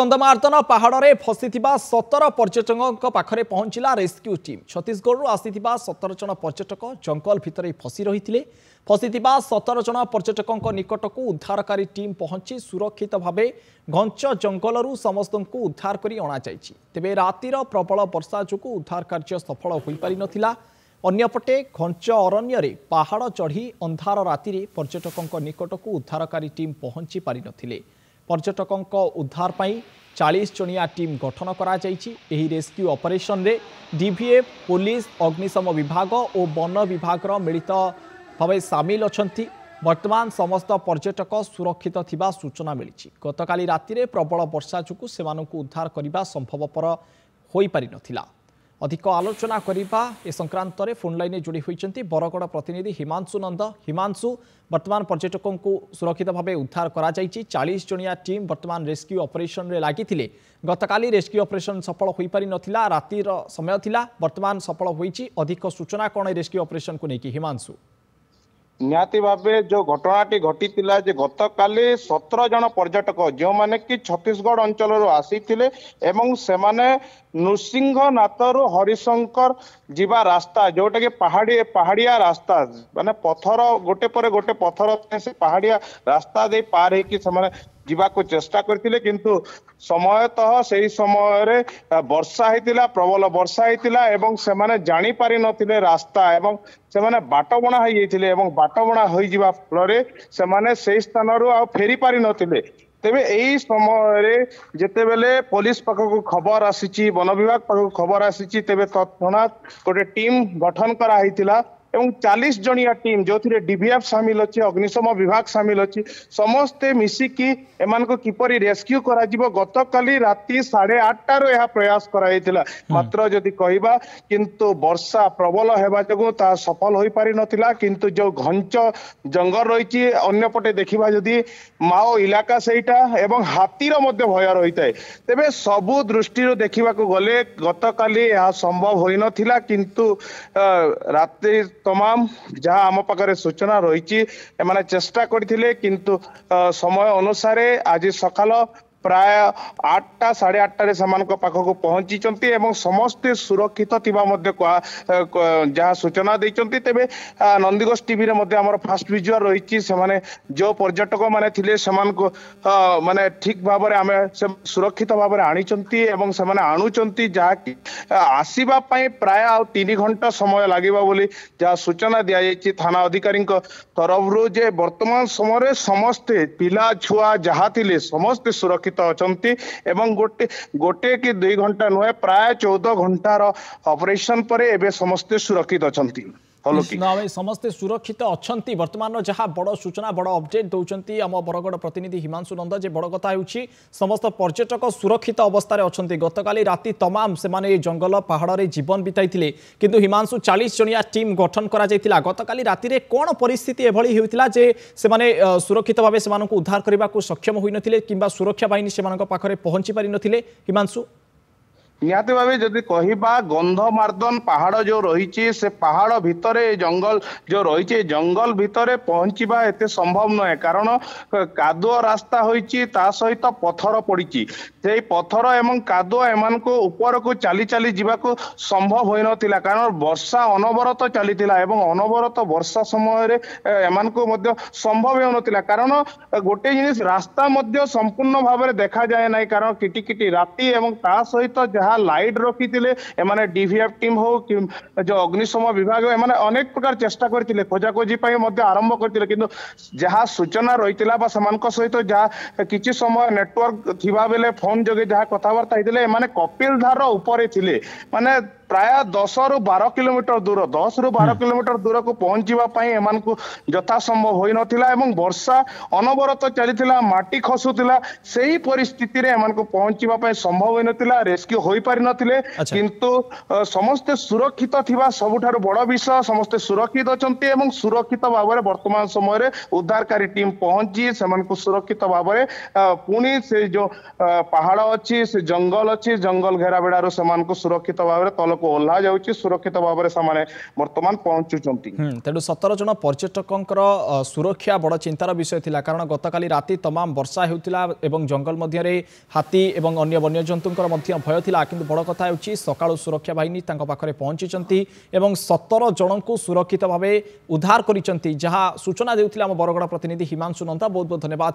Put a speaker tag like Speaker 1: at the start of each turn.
Speaker 1: गंधमार्दन पहाड़ में फसी 17 पर्यटकों पाखरे पहुंचला रेस्क्यू टीम। छत्तीसगढ़ आसीथिबा 17 जन पर्यटक जंगल भितर फसी रही। फसी 17 जन पर्यटकों निकटक उद्धारकारी टीम पहुंची सुरक्षित भाव घंच जंगलरू समस्त उद्धार कर अणाई। तेबे रातिर प्रबल वर्षा जो उद्धार कार्य सफल हो पारि नथिला। अन्यपटे घंच अरण्य पहाड़ चढ़ी अंधार राति पर्यटकों निकटक उद्धारकारी टीम पहुंची पारि नथिले। पर्यटकों उद्धार पाई 40 जनिया टीम गठन करा जायछि। एही रेस्क्यू ऑपरेशन रे डीवीएफ, पुलिस, अग्निशम विभाग और वन विभाग मिलित भाव सामिल अछंती। वर्तमान समस्त पर्यटक सुरक्षित थिबा सूचना मिली। गतकाली राति प्रबल वर्षा जो सेमानकु उद्धार करने संभवपर हो पारि नथिला। अधिक आलोचना करने ए संक्रांत में फोन लाइन जोड़ी होती बरगड़ प्रतिनिधि हिमांशु नंद। हिमांशु, वर्तमान पर्यटकों को सुरक्षित भाव उद्धार करा जायछि। 40 जनिया टीम वर्तमान रेस्क्यू ऑपरेशन रे लागिथिले। गतकाली रेस्क्यू ऑपरेशन सफल हो पारि नथिला, रातिर समय थिला, वर्तमान सफल होईछि। अधिक सूचना कौन रेस्क्यू ऑपरेशन को लेकिन हिमांशु?
Speaker 2: निहाती भावे जो घटनाटी घटी गत काली 17 जन पर्यटक जो माने कि छत्तीसगढ़ अंचल आसीथिले एवं सेमाने नृसिंहनाथरु हरिशंकर जीवा रास्ता जोटा कि पहाड़िया रास्ता माने पत्थर गोटे पर गोटे पत्थर से पहाड़िया रास्ता दे पार होकी जीवा को चेष्टा करथिले, किंतु समयतः सही समय रे वर्षा हेतिला, प्रबल वर्षा हेतिला एवं सेमाने जानी पारि नथिले रास्ता एवं सेमाने बाटबणा होई जाइथिले एवं बाटबणा होई जिबा फलरे सेमाने सेही स्थानरु आ फेरी पारि नथिले। तेबे एही समय जेतेबेले पुलिस पाखक खबर आसीची, वन विभाग पाखक खबर आसीची, तेबे तत्क्षणात गोटे टीम गठन करा हितिला एवं 40 जनिया टीम जो डीवीएफ सामिल अच्छे, अग्निशम विभाग सामिल अच्छी, समस्ते मिसिकी एमान को किपरि रेस्क्यू करा जिवो गत काली राति 8:30 यह प्रयास कराइतिला। मात्र जदि कहिबा किंतु वर्षा प्रबल हेबा जगो ता सफल होई पारि नथिला। किंतु जो घंच जंगल रहिछि अन्यपटे देखिबा जदि माओ इलाका सेटा एवं हाथीर मध्य भय रहिताय। तेबे सबु दृष्टि देखिबा को गले गत काली यह संभव होई नथिला, किंतु राति तमाम जहाँ आम पाखे सूचना रही एमाने चेष्टा करथिले, किंतु समय अनुसार आज सकाल प्राय 8टा 8:30 समान पाखक पहुंची समस्ते सुरक्षित जहाँ सूचना देते। तेबे नंदीगोष टीवी आमर फास्ट विजुअल रही जो पर्यटक माने थिले माने ठीक भाव में आम सुरक्षित भाव में आनी आणुचंती जहाँकि आसवा प्राय 3 घंटा समय लगे बोली जहाँ सूचना दि जाइए थाना अधिकारी तरफ जे वर्तमान समय समस्ते पिला छुआ जहाँ थिले समस्ते सुरक्षित अछंती एवं गोटे कि 2 घंटा नुहे प्राय 14 घंटार ऑपरेशन पर एबे समस्ते सुरक्षित अछंती।
Speaker 1: समस्ते सुरक्षित अछंती। वर्तमान जहाँ बड़ सूचना बड़ अपडेट दौरान आम बरगड़ प्रतिनिधि हिमांशु नंद जे बड़ कथा होउछि समस्त पर्यटक सुरक्षित अवस्था अछंती। गतकाली राति तमाम से जंगल पहाड़ में जीवन बिताइथिले, किंतु हिमांशु 40 जनिया टीम गठन करा जायतिला। गतकाली राति रे कोन परिस्थिति एभली होइतिला जे सेमाने सुरक्षित भाव से उद्धार करने को सक्षम होई नथिले किंबा सुरक्षा बाहिनी सेमानक पाखरे पहुंची पारि नथिले? हिमांशु,
Speaker 2: निहाती भावे जदि कहिबा गंधमार्दन पहाड़ जो रही से पहाड़ भितर जंगल जो रही जंगल भितर पहुंचवा एते संभव नए, कारण कादुआ रास्ता होइछि ता सहित पत्थर पड़ी से पत्थर एवं कादुआ एमान को ऊपर को चली चली जीवा को संभव होई नथिला, कारण वर्षा अनवरत चलीथिला एवं अनवरत वर्षा समय एमान को मध्य संभव हो नथिला। कारण गोटे जिनिस रास्ता मध्य संपूर्ण भाव में देखा जाए ना, कारण किटिकिटी राति एवं ता सहित जहाँ लाइट रखी एमाने डीवीएफ टीम हो कि जो अग्निशम विभाग एमाने अनेक प्रकार चेष्टा करथिले खोजाखोजी आरंभ करथिले, किंतु जहाँ सूचना रही सहित जहाँ किछि समय नेटवर्क थिबा बेले फोन जोगे जहाँ कथबार्ता होते एमाने कपिलधार उपरे थिले, माने प्राय 10 रु 12 किलोमीटर दूर 10 रु 12 किलोमीटर दूर को पहुंचवाई एमान को यथा संभव होई नथिला एवं वर्षा अनवरत चलीथिला, माटी खसुथिला, सही परिस्थिति रे एमान को पहुंचवा संभव होई नथिला, रेस्क्यू होई पारि नथिले। किंतु समस्ते सुरक्षित थिबा सबुठारु बड़ विषय, समस्ते सुरक्षित अछंती एवं सुरक्षित भाव में वर्तमान समय रे उद्धारकारी टीम पहुंची सेमान को सुरक्षित भाव में पुणी से जो पहाड़ अच्छी से जंगल अच्छी जंगल घेरा बेड़ारू सेमान को सुरक्षित भाव में तलक ଜଳକୁ ଓହ୍ଲା ଯାଉଛି ସୁରକ୍ଷିତ ଭାବରେ ସେମାନେ ବର୍ତ୍ତମାନ ପହଞ୍ଚୁଛନ୍ତି।
Speaker 1: तेणु 17 जन पर्यटकंकर सुरक्षा बड़ चिंतार विषय थिला कारण गतकाली राति तमाम वर्षा हेउतिला एवं जंगल मध्य हाथी एवं अन्य वन्यजंतुंकर मध्य भय थिला किंतु बड़ कथा हेउची सकाळु सुरक्षा बाहिनी तांक पाखरे पहुंचीचंती एवं 17 जनकु सुरक्षित भावे उद्धार करिसंती जहा सूचना देउथिला हम बरगड़ प्रतिनिधि हिमांशु नंदा बहुत बहुत धन्यवाद।